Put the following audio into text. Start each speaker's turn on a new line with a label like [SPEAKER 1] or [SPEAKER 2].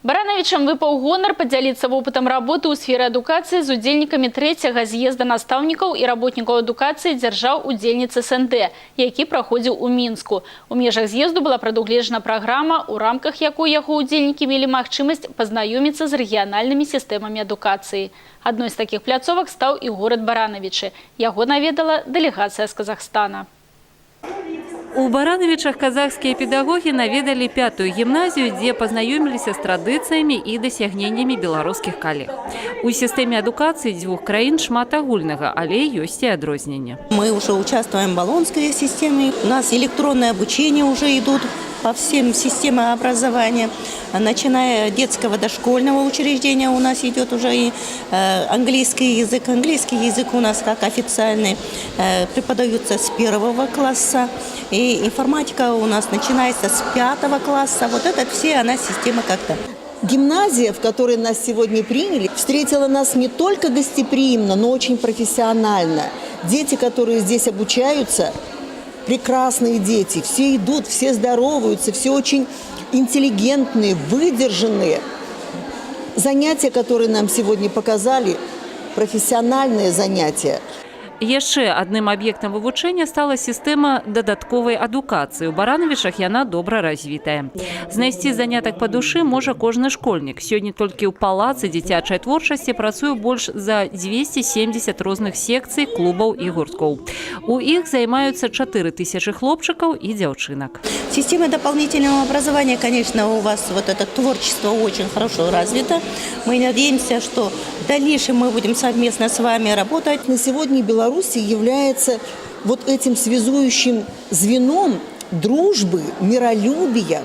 [SPEAKER 1] Барановичам выпаў гонар падзяліцца опытом работы ў сферы адукацыі з удзельнікамі трэцяга з'езда настаўнікаў і работнікаў адукацыі дзяржаў удзельніц СНД, які праходзіў у Мінску. У межах з'езду была прадугледжана праграма, у рамках якой яго удзельнікі мелі магчымасць пазнаёміцца з рэгіянальнымі сістэмамі адукацыі. Адной з такіх пляцовак стаў і горад Барановичы. Яго наведала дэлегацыя з Казахстана.
[SPEAKER 2] У Барановичах казахские педагоги наведали 5-ю гимназию, где познакомились с традициями и досягнениями белорусских коллег. У системе адукации двух краин шмат агульнага, але ёсць и адрозненне.
[SPEAKER 3] Мы уже участвуем в болонской системе. У нас электронное обучение уже идут по всем системам образования. Начиная детского дошкольного учреждения у нас идет уже и английский язык. Английский язык у нас как официальный преподается с 1 класса. И информатика у нас начинается с 5 класса. Вот это все она система как-то.
[SPEAKER 4] Гимназия, в которой нас сегодня приняли, встретила нас не только гостеприимно, но очень профессионально. Дети, которые здесь обучаются, прекрасные дети, все идут, все здороваются, все очень интеллигентные, выдержанные. Занятия, которые нам сегодня показали, профессиональные занятия.
[SPEAKER 2] Яшчэ адным аб'ектам вывучэння стала сістэма дадатковай адукацыі. У Барановичах яна добра развітая. Знайсці занятак па душы можа кожны школьнік. Сёння толькі ў палацы дзіцячай творчасці працуе больш за 270 розных секцый, клубаў і гурткоў. У іх займаюцца 4000 хлопчыкаў і дзяўчынак.
[SPEAKER 3] Система дополнительного образования, конечно, у вас вот это творчество очень хорошо развито. Мы надеемся, что в дальнейшем мы будем совместно с вами работать.
[SPEAKER 4] На сегодня Беларусь является вот этим связующим звеном дружбы, миролюбия,